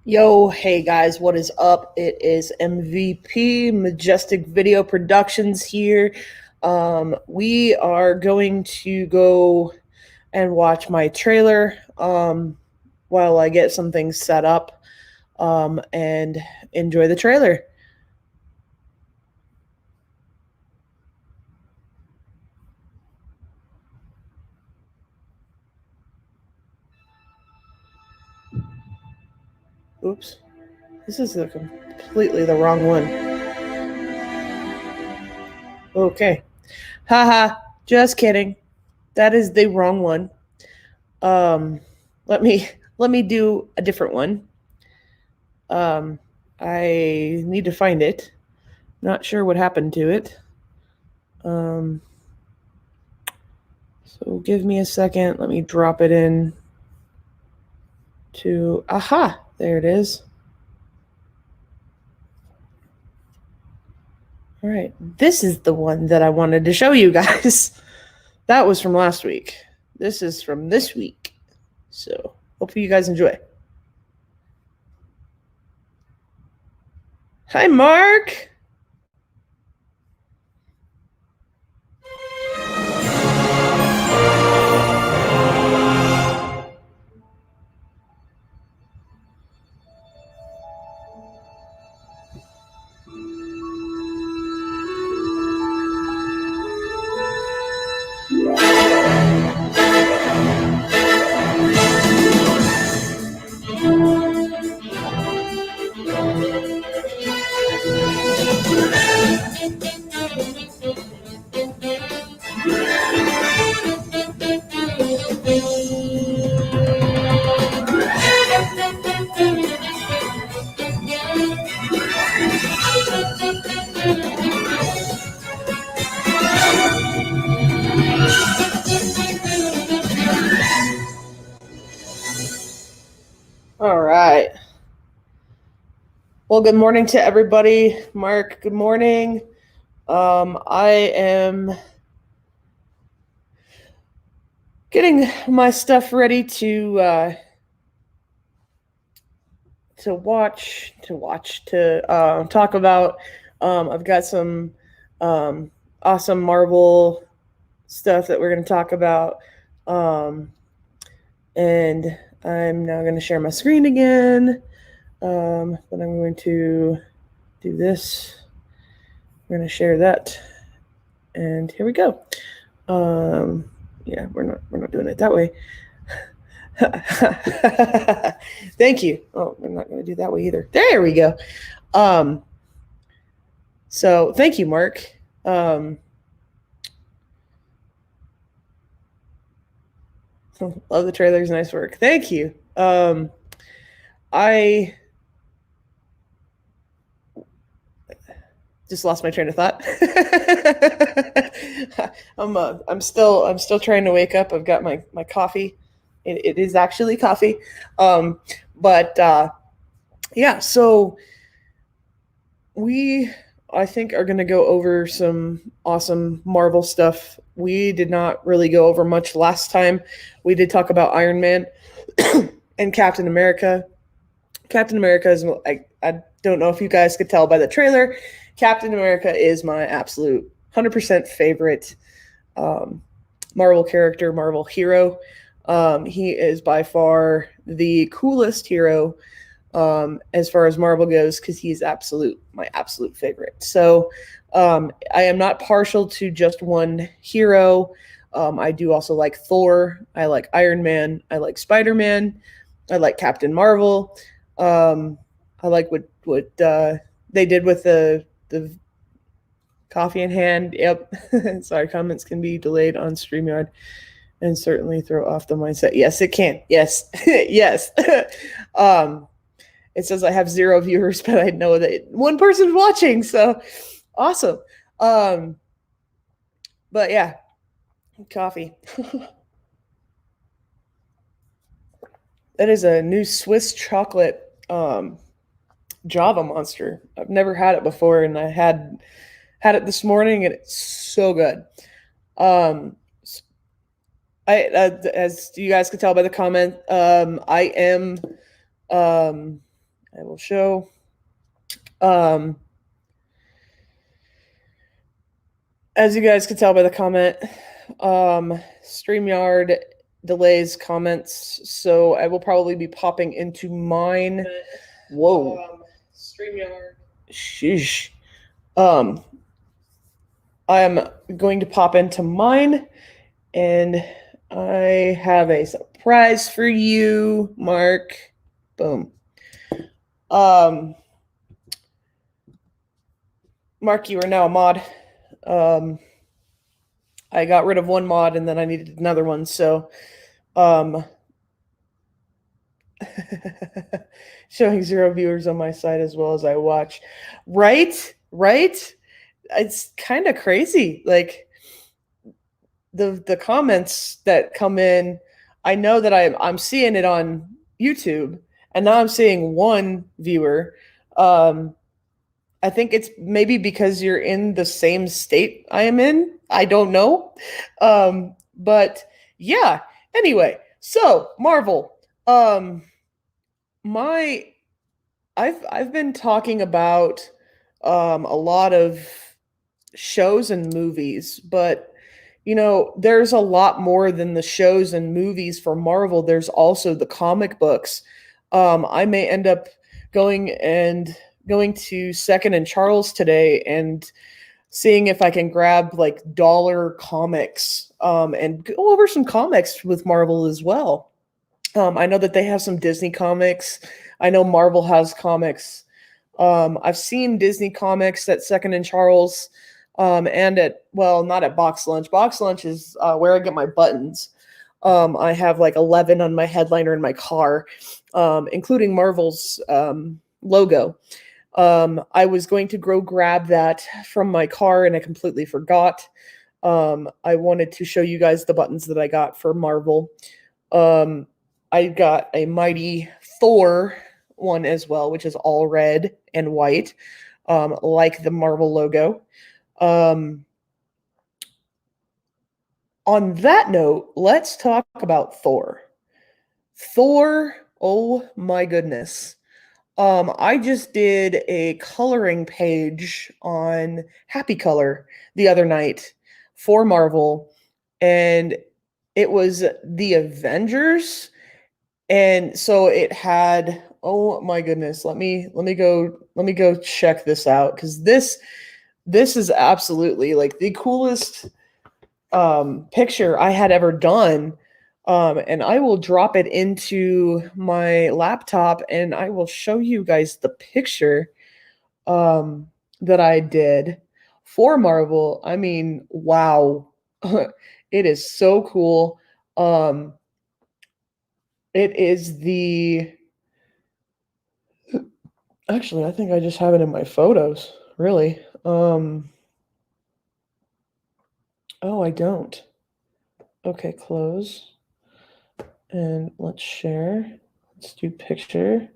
Yo, hey guys, what is up? It is MVP Majestic Video Productions here. We are going to go and watch my trailer while I get some things set up and enjoy the trailer. Oops, this is completely the wrong one. Okay, haha, just kidding. That is the wrong one. Let me do a different one. I need to find it. Not sure what happened to it. So give me a second. Let me drop it in to, aha, there it is. All right, this is the one that I wanted to show you guys. That was from last week. This is from this week. So hopefully you guys enjoy. Hi, Mark. All right. Well, good morning to everybody. Mark, good morning. I am getting my stuff ready to talk about. I've got some awesome Marvel stuff that we're going to talk about. And I'm now going to share my screen again. But I'm going to do this. I'm going to share that. And here we go. Yeah, we're not doing it that way. Thank you. Oh, we're not going to do that way either. There we go. So thank you, Mark. Love the trailers. Nice work. Thank you. I just lost my train of thought. I'm still trying to wake up. I've got my coffee. It is actually coffee. Yeah, so we, I think, are going to go over some awesome Marvel stuff. We did not really go over much last time. We did talk about Iron Man and Captain America. Captain America is, I don't know if you guys could tell by the trailer, Captain America is my absolute 100% favorite Marvel character, Marvel hero. He is by far the coolest hero as far as Marvel goes, because he's my absolute favorite. So I am not partial to just one hero. I do also like Thor. I like Iron Man. I like Spider-Man. I like Captain Marvel. I like what they did with the coffee in hand. Yep. Sorry, comments can be delayed on StreamYard. and certainly throw off the mindset. Yes, it can. Yes, yes. It says I have 0 viewers, but I know that one person's watching, so awesome. But yeah, coffee. That is a new Swiss chocolate Java Monster. I've never had it before, and I had it this morning, and it's so good. Um, as you guys can tell by the comment, I am. I will show. As you guys can tell by the comment, StreamYard delays comments, so I will probably be popping into mine. Whoa. StreamYard. Sheesh. I am going to pop into mine, and I have a surprise for you, Mark. Boom. Mark, you are now a mod. I got rid of one mod and then I needed another one, so showing 0 viewers on my side as well as I watch. Right? It's kind of crazy. Like the comments that come in, I know that I'm seeing it on YouTube, and now I'm seeing 1 viewer. I think it's maybe because you're in the same state I am in. I don't know. But yeah. Anyway, so Marvel. I've been talking about a lot of shows and movies, but there's a lot more than the shows and movies for Marvel. There's also the comic books. I may end up going to Second and Charles today and seeing if I can grab like dollar comics and go over some comics with Marvel as well. I know that they have some Disney comics. I know Marvel has comics. I've seen Disney comics at Second and Charles and not at Box Lunch. Box Lunch is where I get my buttons. I have like 11 on my headliner in my car, including Marvel's logo. I was going to go grab that from my car and I completely forgot. I wanted to show you guys the buttons that I got for Marvel. I got a Mighty Thor one as well, which is all red and white, like the Marvel logo. On that note, let's talk about Thor. Thor, oh my goodness. I just did a coloring page on Happy Color the other night for Marvel, and it was the Avengers, and so it had, oh my goodness, let me go check this out, because this is absolutely like the coolest picture I had ever done. And I will drop it into my laptop and I will show you guys the picture that I did for Marvel. I mean, wow. It is so cool. It is actually, I think I just have it in my photos, really. Oh, I don't. Okay, close. And let's share. Let's do picture.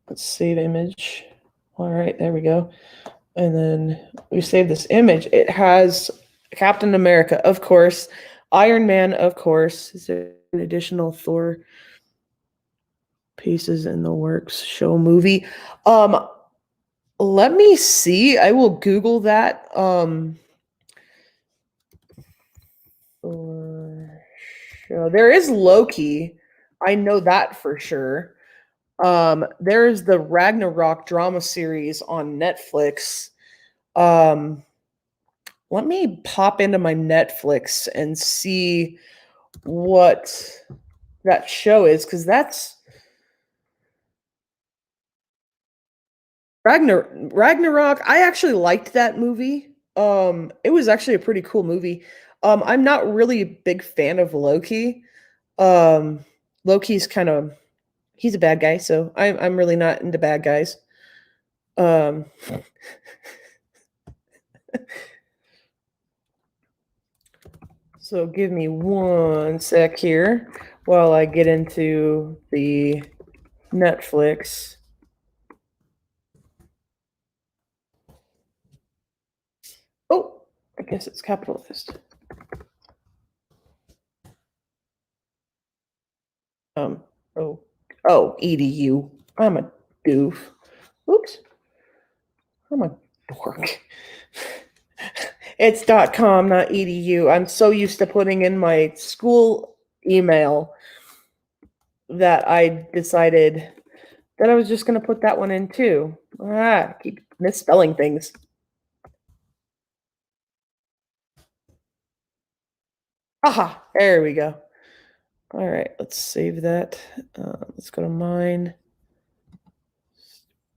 Let's save image. All right, there we go. And then we save this image. It has Captain America, of course. Iron Man, of course. Is there an additional Thor pieces in the works? Show movie. Let me see. I will Google that. For sure. There is Loki. I know that for sure. There's the Ragnarok drama series on Netflix. Let me pop into my Netflix and see what that show is, because that's Ragnarok. I actually liked that movie. It was actually a pretty cool movie. I'm not really a big fan of Loki. Loki's kind of he's a bad guy, so I'm really not into bad guys. Um, so give me one sec here while I get into the Netflix. Oh, I guess it's capitalist. Oh, edu. I'm a doof. Oops. I'm a dork. It's .com, not edu. I'm so used to putting in my school email that I decided that I was just going to put that one in too. Keep misspelling things. Aha, there we go. All right, let's save that. Let's go to mine.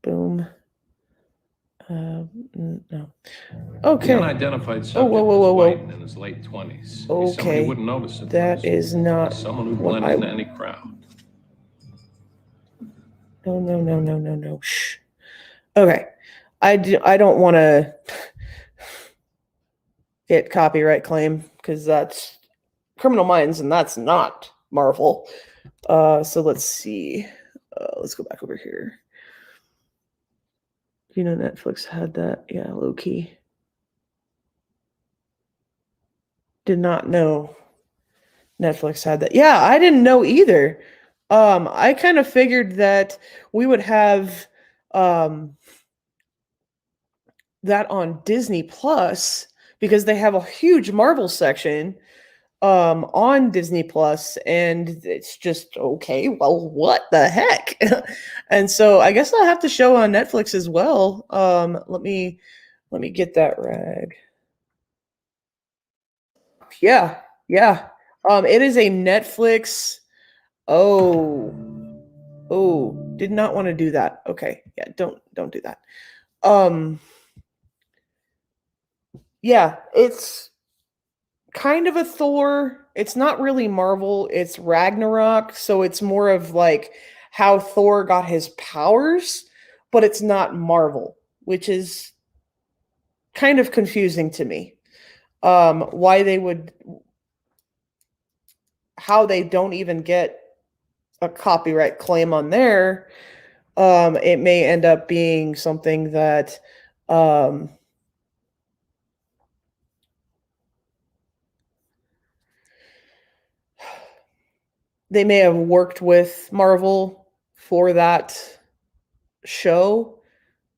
Boom. No. Okay. The unidentified subject was white and in his late 20s. Okay. He's someone you wouldn't notice at That first. is not He's someone who what blends into any crowd. No. Shh. Okay. I don't want to get copyright claim because that's Criminal Minds and that's not Marvel. So let's see. Let's go back over here. You know, Netflix had that. Yeah, low key. Did not know Netflix had that. Yeah, I didn't know either. I kind of figured that we would have that on Disney Plus because they have a huge Marvel section on Disney Plus, and it's just okay. Well, what the heck? And so I guess I'll have to show on Netflix as well. Let me get that rag. Yeah. It is a Netflix. Oh, did not want to do that. Okay, yeah, don't do that. Yeah, it's kind of a Thor. It's not really Marvel, it's Ragnarok, so it's more of like how Thor got his powers, but it's not Marvel, which is kind of confusing to me. Why they would how they don't even get a copyright claim on there. It may end up being something that they may have worked with Marvel for that show.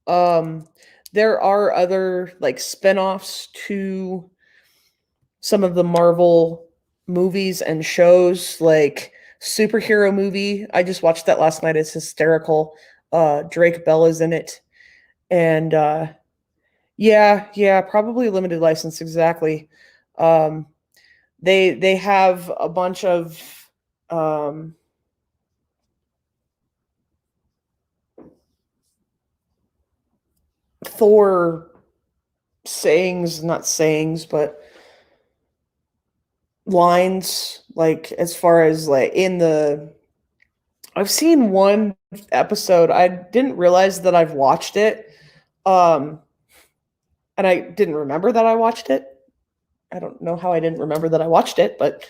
There are other like spin-offs to some of the Marvel movies and shows, like superhero movie. I just watched that last night. It's hysterical. Drake Bell is in it. And yeah, probably limited license, exactly. They have a bunch of Thor sayings, not sayings, but lines, like as far as like I've seen one episode. I didn't realize that I've watched it. And I didn't remember that I watched it. I don't know how I didn't remember that I watched it, but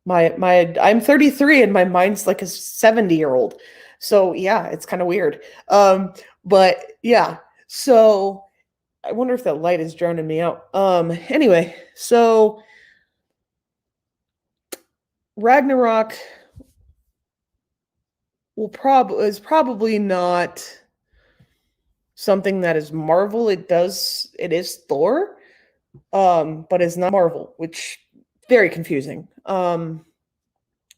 I'm 33 and my mind's like a 70-year-old. So yeah, it's kind of weird. But yeah, so I wonder if that light is drowning me out. Anyway, so Ragnarok is probably not something that is Marvel. It is Thor, but it's not Marvel, which very confusing.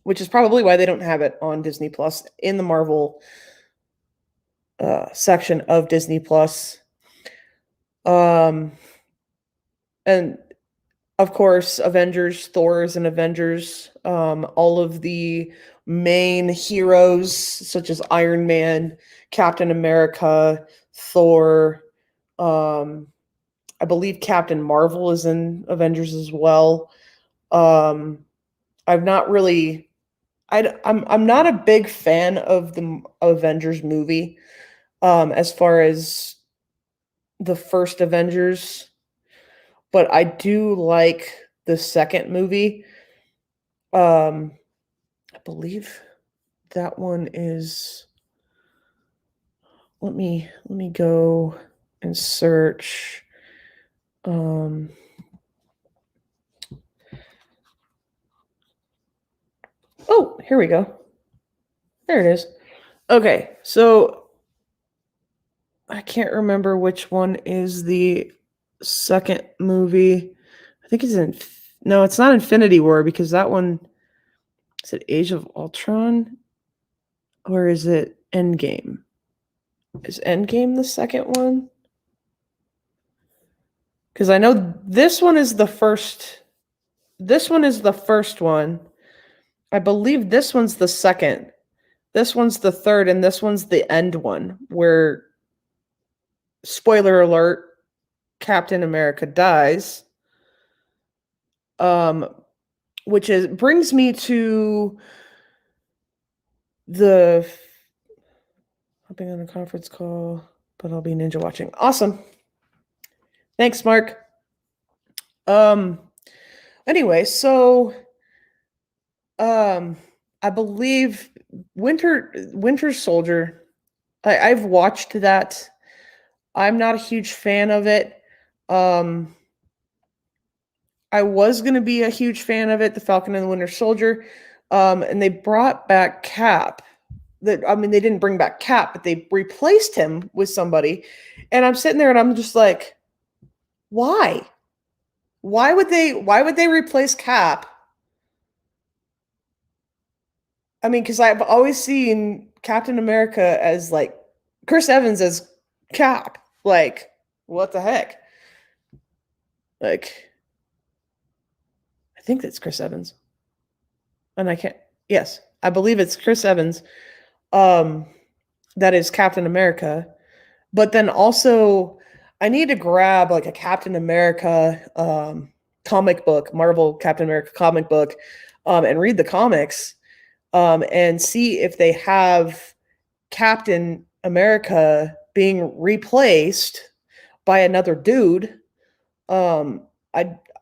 Which is probably why they don't have it on Disney Plus in the Marvel section of Disney Plus. And of course, Avengers, Thor is an Avengers. All of the main heroes, such as Iron Man, Captain America, Thor, I believe Captain Marvel is in Avengers as well. I've not really I'm not a big fan of the Avengers movie, as far as the first Avengers, but I do like the second movie. I believe that one is. Let me go and search. Um, oh, here we go. There it is. Okay, so I can't remember which one is the second movie. I think it's no, it's not Infinity War because that one is it Age of Ultron or is it Endgame? Is Endgame the second one? Because I know this one is the first. This one is the first one. I believe this one's the second. This one's the third, and this one's the end one, where, spoiler alert, Captain America dies. Which brings me to the hopping on a conference call, but I'll be ninja watching. Awesome. Thanks, Mark. Anyway, so I believe Winter Soldier. I've watched that. I'm not a huge fan of it. I was going to be a huge fan of it, The Falcon and the Winter Soldier. And they brought back Cap. They didn't bring back Cap, but they replaced him with somebody. And I'm sitting there and I'm just like, why? Why would they replace Cap? I mean, because I've always seen Captain America as like Chris Evans as Cap. Like, what the heck? Like, I think that's Chris Evans. And I can't, yes, I believe it's Chris Evans. That is Captain America. But then also, I need to grab like a Captain America comic book, Marvel Captain America comic book, and read the comics, and see if they have Captain America being replaced by another dude. I'm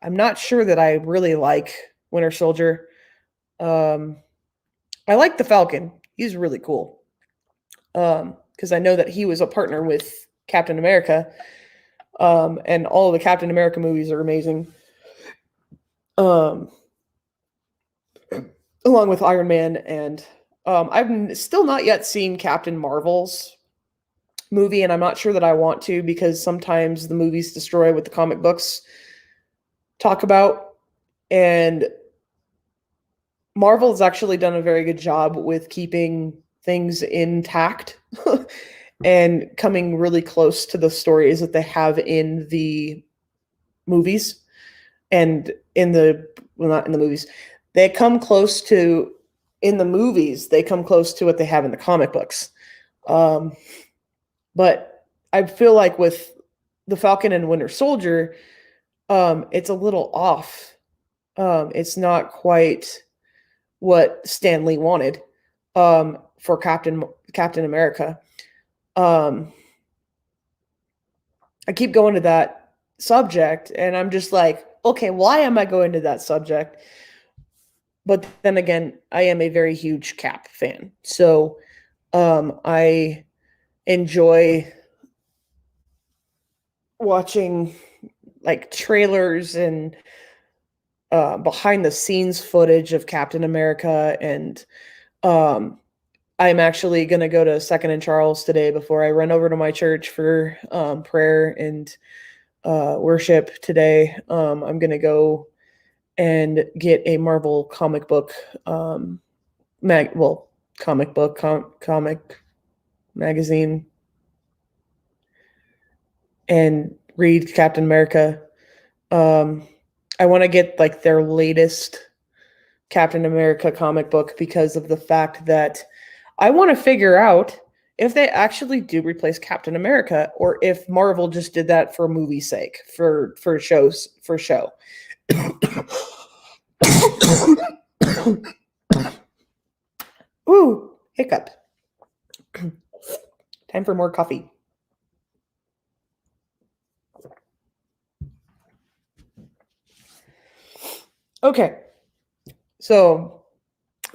not sure that I really like Winter Soldier. I like the Falcon. He's really cool. Because I know that he was a partner with Captain America. And all of the Captain America movies are amazing. Along with Iron Man, and I've still not yet seen Captain Marvel's movie, and I'm not sure that I want to because sometimes the movies destroy what the comic books talk about. And Marvel's actually done a very good job with keeping things intact and coming really close to the stories that they have in the movies and not in the movies. They come close to, in the movies, they come close to what they have in the comic books. But I feel like with the Falcon and Winter Soldier, it's a little off. It's not quite what Stan Lee wanted for Captain America. I keep going to that subject, and I'm just like, okay, why am I going to that subject? But then again, I am a very huge Cap fan, so I enjoy watching like trailers and behind the scenes footage of Captain America, and I'm actually going to go to Second and Charles today before I run over to my church for prayer and worship today. I'm going to go and get a Marvel comic book comic magazine and read Captain America. I want to get like their latest Captain America comic book because of the fact that I want to figure out if they actually do replace Captain America, or if Marvel just did that for movie's sake, for shows, for show. Ooh, hiccup. Time for more coffee. Okay. So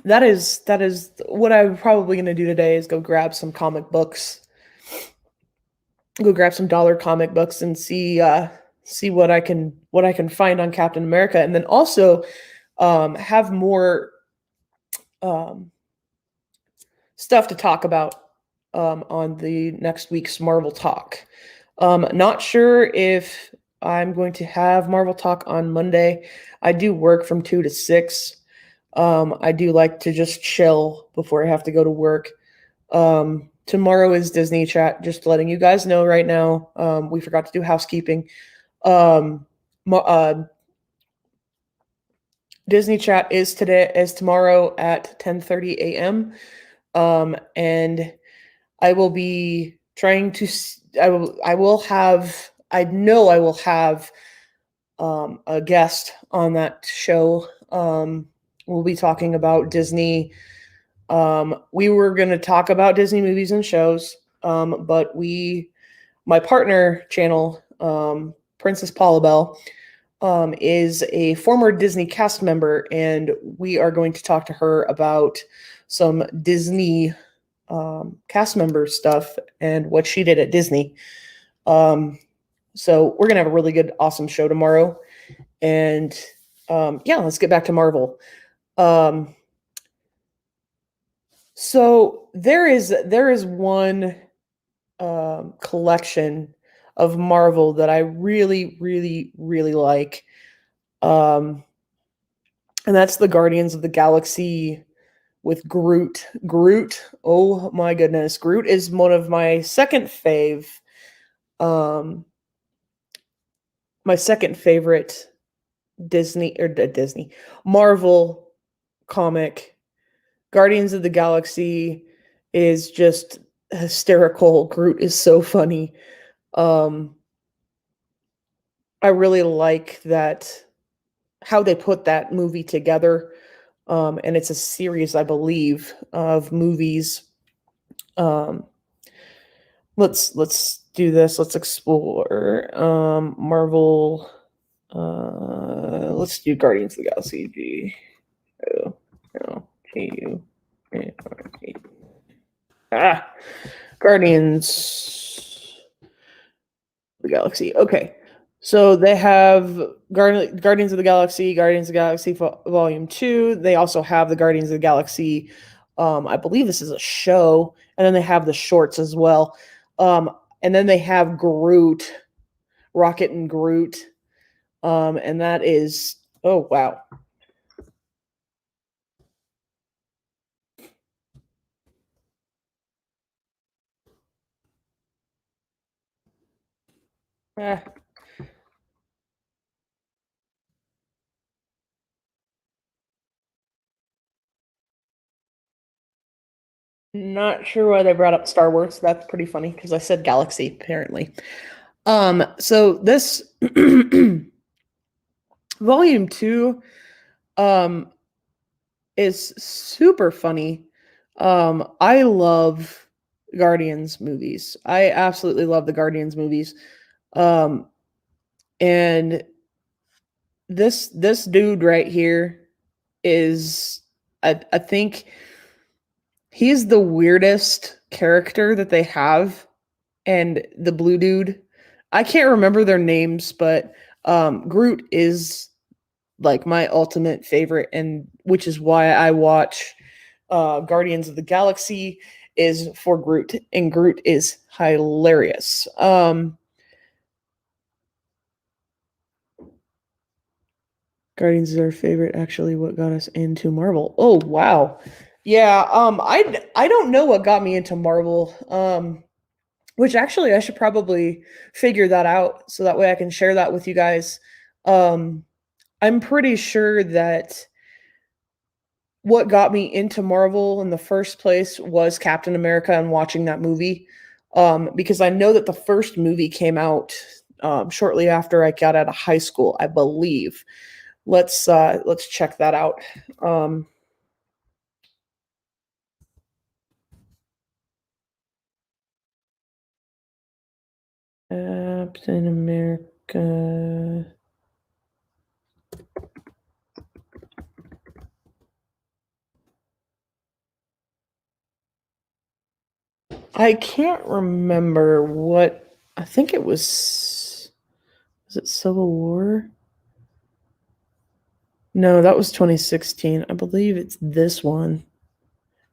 that is what I'm probably going to do today is go grab some comic books. Go grab some dollar comic books and see what I can find on Captain America, and then also have more stuff to talk about on the next week's Marvel Talk. Not sure if I'm going to have Marvel Talk on Monday. I do work from 2 to 6. I do like to just chill before I have to go to work. Tomorrow is Disney Chat, just letting you guys know right now. We forgot to do housekeeping. Disney Chat is tomorrow at 10:30 a.m. And I will be trying to I will have a guest on that show. We'll be talking about Disney. We were going to talk about Disney movies and shows, but my partner channel, Princess Paula Bell, is a former Disney cast member, and we are going to talk to her about some Disney cast member stuff and what she did at Disney. So we're going to have a really good, awesome show tomorrow. And let's get back to Marvel. So there is one collection of Marvel that I really, really, really like. And that's the Guardians of the Galaxy with Groot. Groot, oh my goodness. Groot is one of my second fave. My second favorite Disney Marvel comic. Guardians of the Galaxy is just hysterical. Groot is so funny. I really like how they put that movie together. And it's a series, I believe, of movies. Let's do this. Let's explore Marvel. Let's do Guardians of the Galaxy. Guardians of the Galaxy. Okay. So they have Guardians of the Galaxy, Volume 2. They also have the Guardians of the Galaxy. I believe this is a show. And then they have the shorts as well. And then they have Groot, Rocket and Groot. And that is, oh, wow. Not sure why they brought up Star Wars. That's pretty funny because I said Galaxy, apparently. So this Volume 2 is super funny. I love Guardians movies. I absolutely love the Guardians movies. And this dude right here is I think he's the weirdest character that they have. And the blue dude, I can't remember their names, but Groot is like my ultimate favorite, and which is why I watch Guardians of the Galaxy is for Groot, and Groot is hilarious. Guardians is our favorite. Actually, what got us into Marvel? Oh wow, yeah. I don't know what got me into Marvel. Which actually I should probably figure that out so that way I can share that with you guys. I'm pretty sure that what got me into Marvel in the first place was Captain America and watching that movie. Because I know that the first movie came out shortly after I got out of high school, I believe. Let's check that out. Captain America. I can't remember what. I think it was. Was it Civil War? No, that was 2016. I believe it's this one.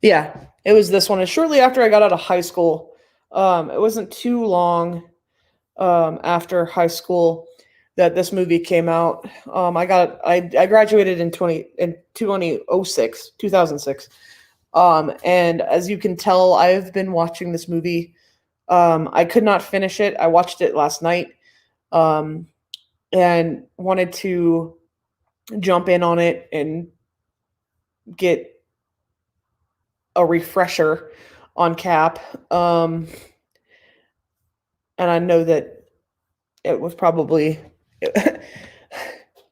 Yeah, it was this one. And shortly after I got out of high school, it wasn't too long after high school that this movie came out. I graduated in 2006. And as you can tell, I've been watching this movie. I could not finish it. I watched it last night, and wanted to jump in on it and get a refresher on Cap. And I know that it was probably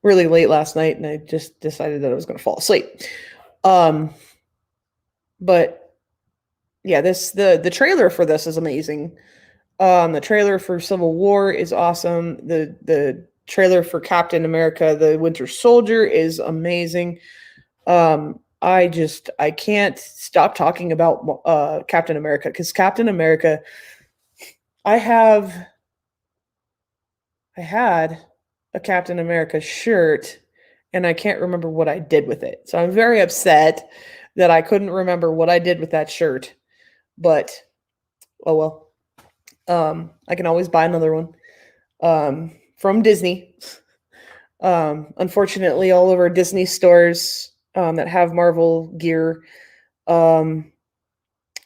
really late last night, and I just decided that I was going to fall asleep. But yeah, the trailer for this is amazing. The trailer for Civil War is awesome. The trailer for Captain America: The Winter Soldier is amazing. I can't stop talking about Captain America, because Captain America, I had a Captain America shirt, and I can't remember what I did with it. So I'm very upset that I couldn't remember what I did with that shirt. But oh well. I can always buy another one from Disney. Unfortunately, all over Disney stores that have Marvel gear went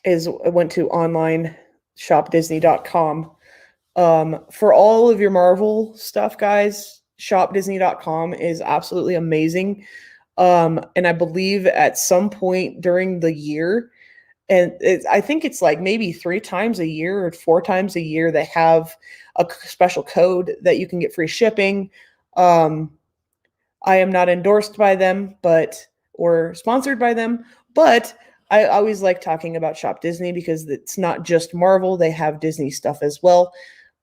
to online shopdisney.com. For all of your Marvel stuff, guys, shopdisney.com is absolutely amazing. And I believe at some point during the year, and I think it's like maybe 3 times a year or 4 times a year, they have a special code that you can get free shipping. I am not endorsed by them, or sponsored by them, but I always like talking about Shop Disney because it's not just Marvel; they have Disney stuff as well.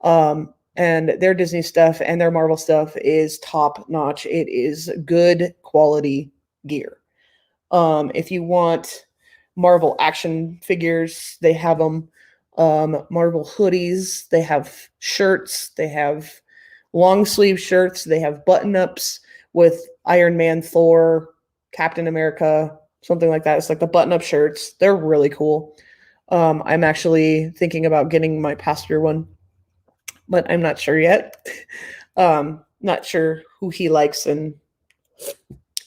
And their Disney stuff and their Marvel stuff is top notch. It is good quality gear. If you want Marvel action figures, they have them. Marvel hoodies, they have shirts, they have long sleeve shirts, they have button ups with Iron Man, Thor, Captain America, something like that. It's like the button up shirts. They're really cool. I'm actually thinking about getting my pastor one, but I'm not sure yet. Not sure who he likes, and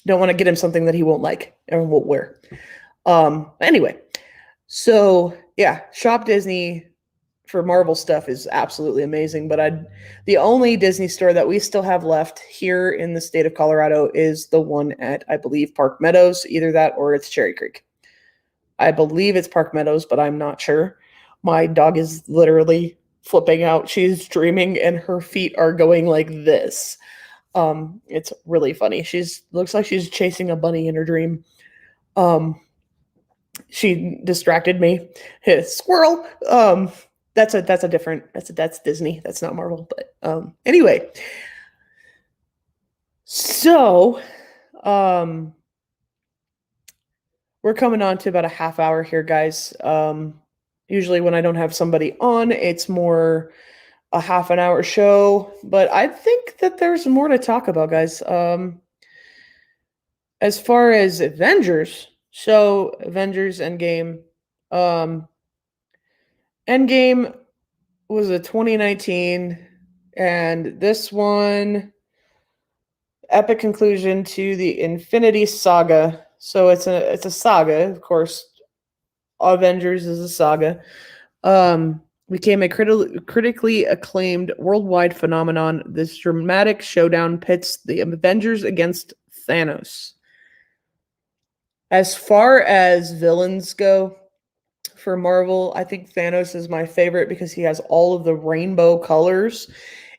don't want to get him something that he won't like or won't wear. Anyway, so yeah, Shop Disney for Marvel stuff is absolutely amazing. But the only Disney store that we still have left here in the state of Colorado is the one at, I believe, Park Meadows. Either that or it's Cherry Creek. I believe it's Park Meadows, but I'm not sure. My dog is literally flipping out. She's dreaming and her feet are going like this. It's really funny. Looks like she's chasing a bunny in her dream. She distracted me. Hey, squirrel. That's Disney. That's not Marvel. But anyway. So we're coming on to about a half hour here, guys. Usually when I don't have somebody on, it's more a half an hour show, but I think that there's more to talk about, guys. As far as Avengers, so Avengers Endgame. Endgame was a 2019, and this one, epic conclusion to the Infinity Saga. So it's a saga, of course. Avengers is a saga. Became a critically acclaimed worldwide phenomenon. This dramatic showdown pits the Avengers against Thanos. As far as villains go for Marvel, I think Thanos is my favorite because he has all of the rainbow colors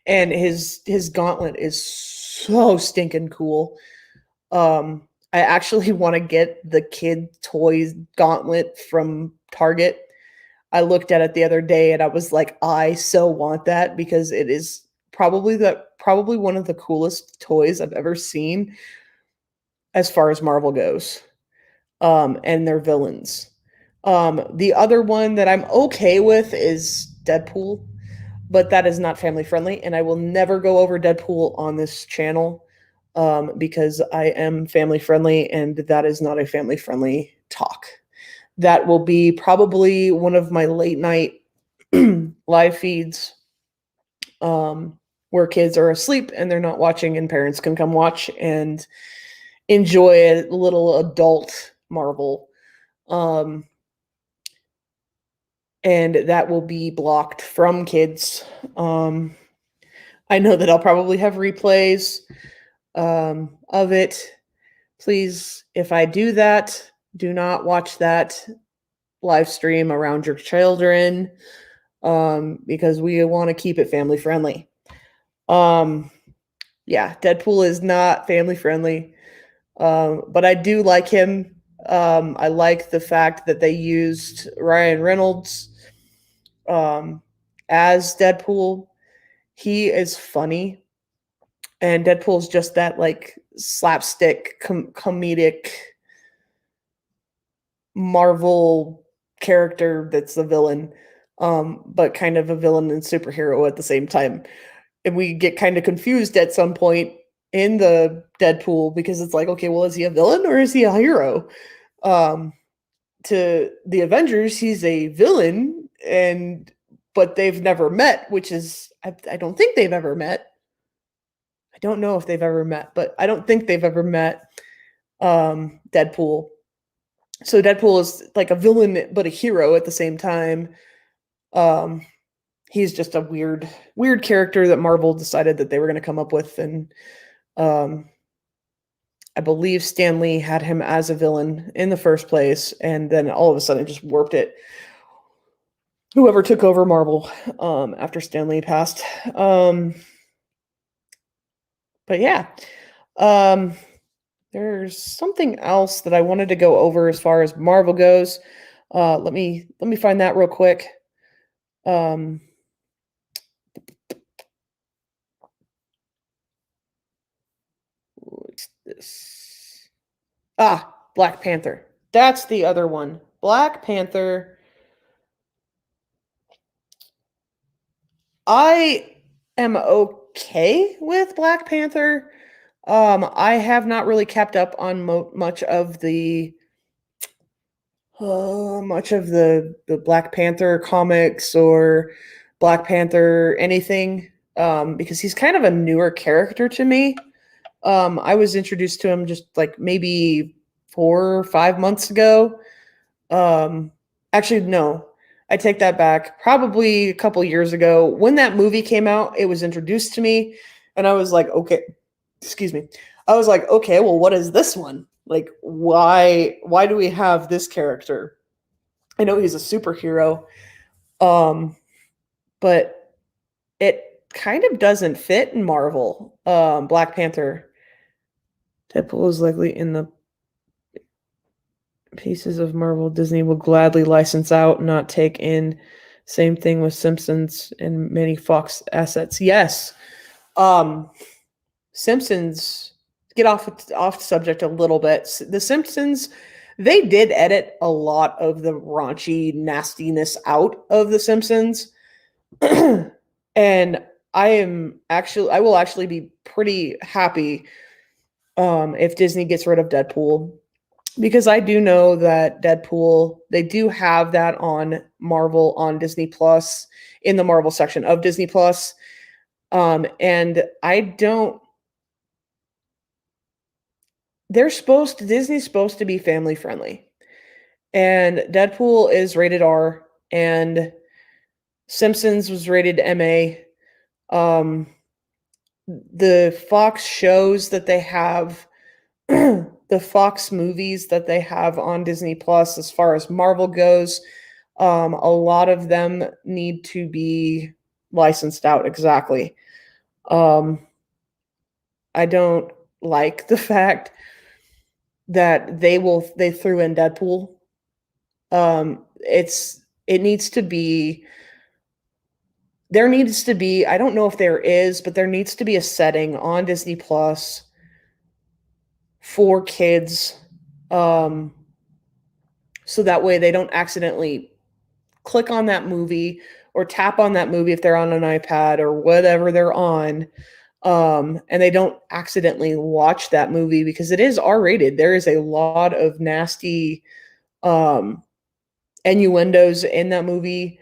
and his gauntlet is so stinking cool. I actually want to get the kid toys gauntlet from Target. I looked at it the other day and I was like, I so want that because it is probably one of the coolest toys I've ever seen as far as Marvel goes. And their villains. The other one that I'm okay with is Deadpool, but that is not family friendly, and I will never go over Deadpool on this channel because I am family friendly, and that is not a family friendly talk. That will be probably one of my late night live feeds where kids are asleep and they're not watching, and parents can come watch and enjoy a little adult Marvel. And that will be blocked from kids. I know that I'll probably have replays of it. Please, if I do that, do not watch that live stream around your children because we want to keep it family friendly. Yeah, Deadpool is not family friendly, but I do like him. I like the fact that they used Ryan Reynolds as Deadpool. He is funny, and Deadpool's just that like slapstick comedic Marvel character that's the villain, but kind of a villain and superhero at the same time. And we get kind of confused at some point in the Deadpool because it's like, okay, well, is he a villain or is he a hero? To the Avengers, he's a villain, but they've never met, which is I don't think they've ever met. I don't know if they've ever met, but I don't think they've ever met Deadpool. So Deadpool is like a villain but a hero at the same time. He's just a weird character that Marvel decided that they were going to come up with, and I believe Stan Lee had him as a villain in the first place, and then all of a sudden just warped it. Whoever took over Marvel after Stan Lee passed. But yeah, there's something else that I wanted to go over as far as Marvel goes. Let me find that real quick. What's this? Black Panther. That's the other one. Black Panther. I am okay with Black Panther. I have not really kept up on much of the Black Panther comics or Black Panther anything because he's kind of a newer character to me. I was introduced to him just like maybe 4 or 5 months ago. Actually, no, I take that back. Probably a couple years ago, when that movie came out, it was introduced to me, and I was like, okay, excuse me. I was like, okay, well, what is this one? Like, why do we have this character? I know he's a superhero, but it kind of doesn't fit in Marvel. Black Panther. Deadpool is likely in the pieces of Marvel Disney will gladly license out, not take in. Same thing with Simpsons and many Fox assets. Yes. Simpsons, get off subject a little bit. The Simpsons, they did edit a lot of the raunchy nastiness out of The Simpsons. And I will actually be pretty happy if Disney gets rid of Deadpool, because I do know that Deadpool, they do have that on Marvel on Disney Plus, in the Marvel section of Disney Plus. And Disney's supposed to be family friendly. And Deadpool is rated R, and Simpsons was rated MA. The Fox shows that they have the Fox movies that they have on Disney Plus, as far as Marvel goes, a lot of them need to be licensed out exactly. I don't like the fact that they threw in Deadpool. It needs to be there needs to be, I don't know if there is, but there needs to be a setting on Disney Plus for kids, um, so that way they don't accidentally click on that movie or tap on that movie if they're on an iPad or whatever they're on, and they don't accidentally watch that movie because it is R-rated. There is a lot of nasty innuendos in that movie.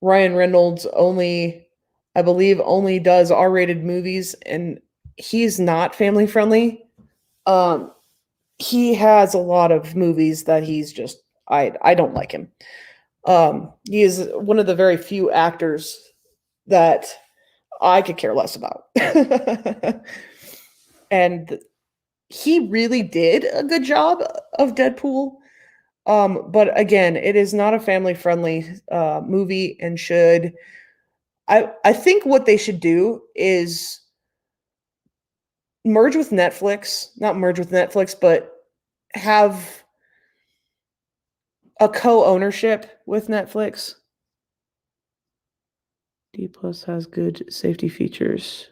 Ryan Reynolds I believe, only does R-rated movies, and he's not family friendly. Um, he has a lot of movies that he's just I don't like him. He is one of the very few actors that I could care less about. And he really did a good job of Deadpool. But again, it is not a family friendly movie and should I think what they should do is merge with Netflix, not merge with Netflix, but have a co-ownership with Netflix. D Plus has good safety features.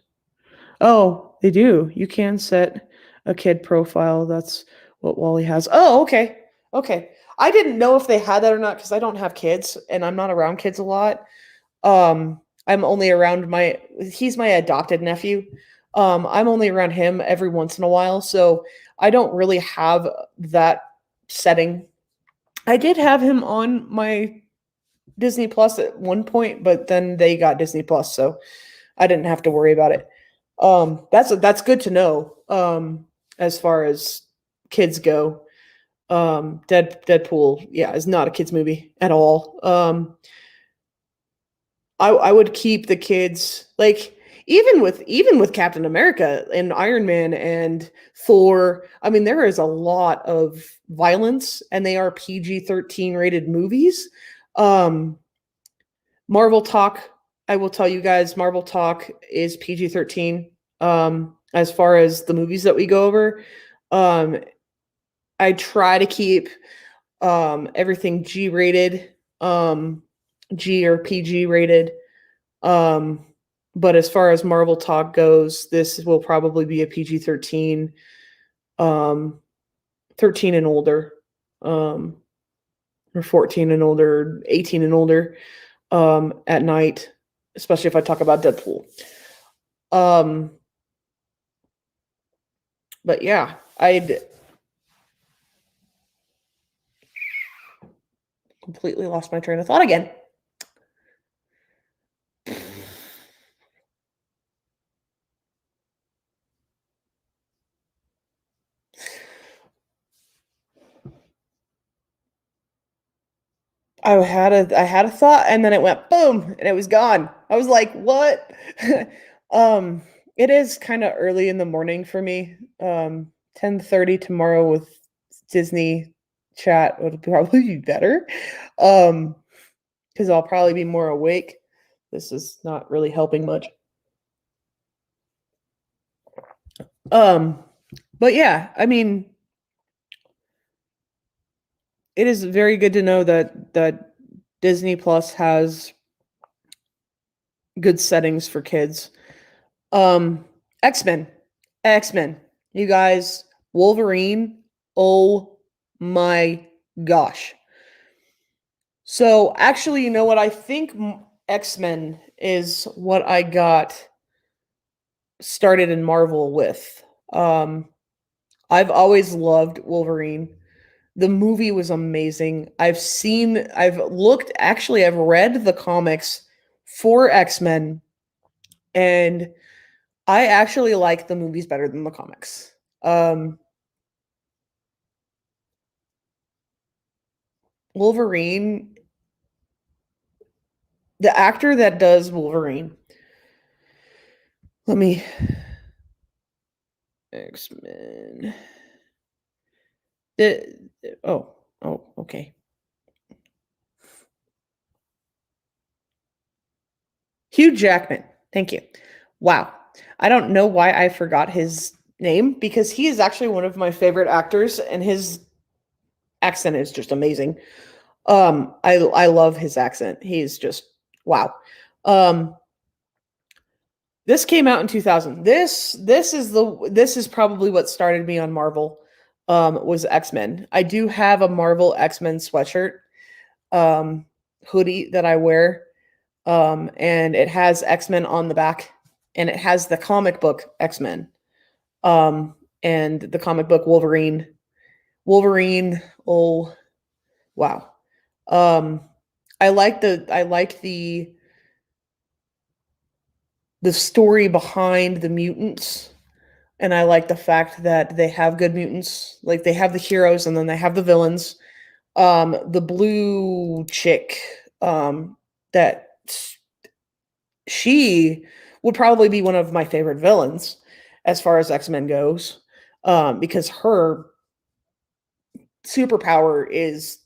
Oh, they do. You can set a kid profile. That's what Wally has. Oh, okay. Okay. I didn't know if they had that or not because I don't have kids and I'm not around kids a lot. I'm only around he's my adopted nephew. I'm only around him every once in a while, so I don't really have that setting. I did have him on my Disney Plus at one point, but then they got Disney Plus, so I didn't have to worry about it. That's good to know. As far as kids go, Deadpool, yeah, is not a kids movie at all. I would keep the kids like even with Captain America and Iron Man and Thor. I mean, there is a lot of violence, and they are PG-13 rated movies. Um, Marvel Talk, I will tell you guys, Marvel Talk is PG-13. As far as the movies that we go over, um, I try to keep everything G rated, G or PG rated. But as far as Marvel Talk goes, this will probably be a PG-13, 13 and older, or 14 and older, 18 and older, at night, especially if I talk about Deadpool. But yeah, I'd completely lost my train of thought again. I had a thought and then it went boom and it was gone. I was like, "What?" um it is kind of early in the morning for me. 10:30 tomorrow with Disney chat would probably be better. Cuz I'll probably be more awake. This is not really helping much. Um but yeah, I mean, it is very good to know that Disney Plus has good settings for kids. Um, X-Men. X-Men. You guys, Wolverine. Oh my gosh. So, actually, you know what? I think X-Men is what I got started in Marvel with. I've always loved Wolverine. The movie was amazing. I've read the comics for X-Men, and I actually like the movies better than the comics. Wolverine, the actor that does Wolverine, let me X-Men. Okay. Hugh Jackman. Thank you. Wow. I don't know why I forgot his name because he is actually one of my favorite actors and his accent is just amazing. I love his accent. He's just wow. Um this came out in 2000. This is probably what started me on Marvel. Was X-Men. I do have a Marvel X-Men sweatshirt hoodie that I wear. And it has X-Men on the back and it has the comic book X-Men. And the comic book Wolverine. Oh wow. Um I like the story behind the mutants, and I like the fact that they have good mutants. Like they have the heroes and then they have the villains. The blue chick, that she would probably be one of my favorite villains as far as X-Men goes. Because her superpower is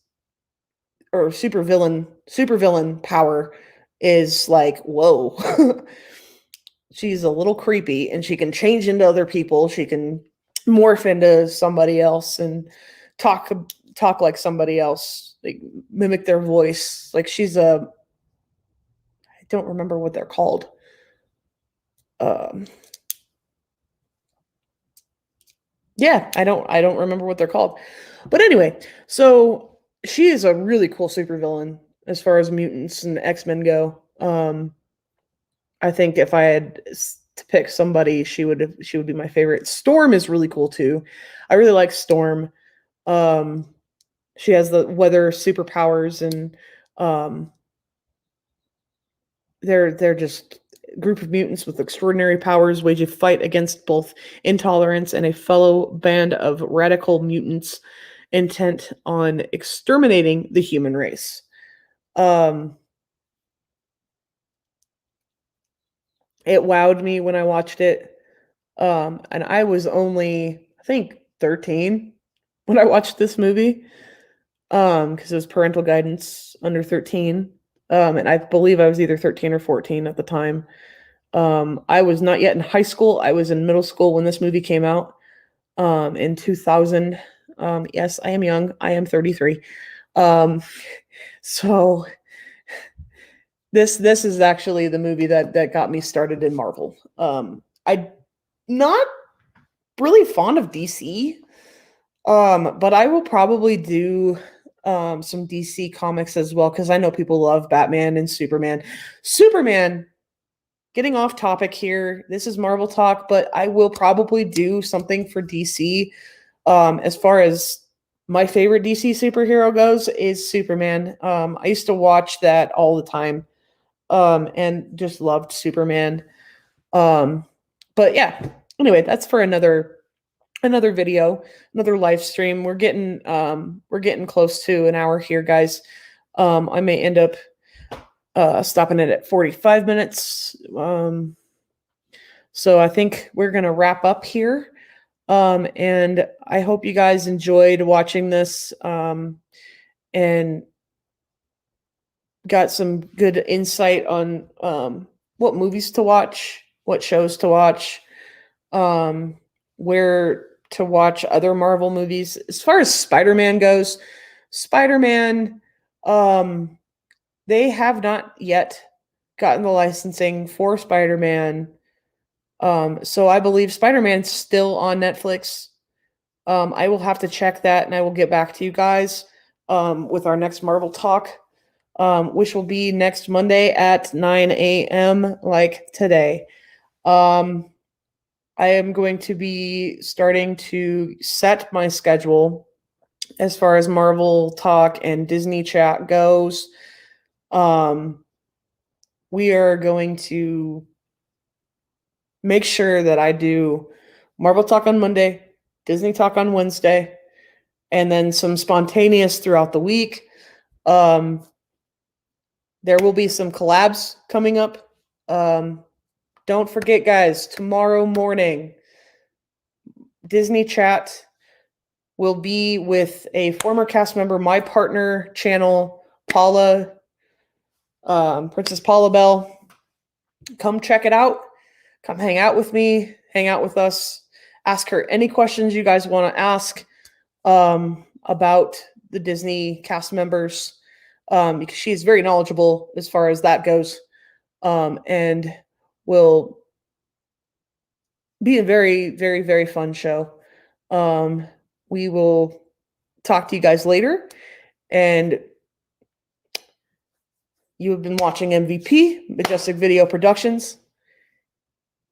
or supervillain power is like, whoa. She's a little creepy and she can change into other people. She can morph into somebody else and talk like somebody else, like mimic their voice. Like she's a I don't remember what they're called. Um yeah, I don't remember what they're called. But anyway, so she is a really cool supervillain as far as mutants and X-Men go. I think if I had to pick somebody, she would be my favorite. Storm is really cool too. I really like Storm. Um, she has the weather superpowers, and um, they're just a group of mutants with extraordinary powers wage a fight against both intolerance and a fellow band of radical mutants intent on exterminating the human race. Um, it wowed me when I watched it. And I was only, I think, 13 when I watched this movie. Because it was parental guidance under 13. And I believe I was either 13 or 14 at the time. I was not yet in high school. I was in middle school when this movie came out. In 2000. Yes, I am young. I am 33. So this is actually the movie that got me started in Marvel. I not really fond of DC. But I will probably do some DC comics as well because I know people love Batman and Superman. Superman, getting off topic here. This is Marvel talk, but I will probably do something for DC. As far as my favorite DC superhero goes, is Superman. I used to watch that all the time. And just loved Superman. Um, but yeah, anyway, that's for another video, another live stream. We're getting close to an hour here, guys. I may end up stopping it at 45 minutes. So I think we're gonna wrap up here. And I hope you guys enjoyed watching this and got some good insight on what movies to watch, what shows to watch, where to watch other Marvel movies. As far as Spider-Man goes, Spider-Man, they have not yet gotten the licensing for Spider-Man. So I believe Spider-Man's still on Netflix. I will have to check that and I will get back to you guys with our next Marvel talk, which will be next Monday at 9 a.m. like today. I am going to be starting to set my schedule as far as Marvel talk and Disney chat goes. We are going to make sure that I do Marvel talk on Monday, Disney talk on Wednesday, and then some spontaneous throughout the week. There will be some collabs coming up. Don't forget, guys, tomorrow morning, Disney chat will be with a former cast member, my partner channel, Paula, Princess Paula Bell. Come check it out. Come hang out with me, hang out with us. Ask her any questions you guys want to ask about the Disney cast members, because she is very knowledgeable as far as that goes, and will be a very, very, very fun show. We will talk to you guys later, and you have been watching MVP, Majestic Video Productions.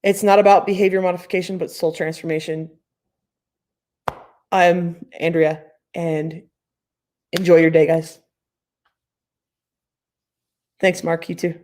It's not about behavior modification, but soul transformation. I'm Andrea, and enjoy your day, guys. Thanks, Mark. You too.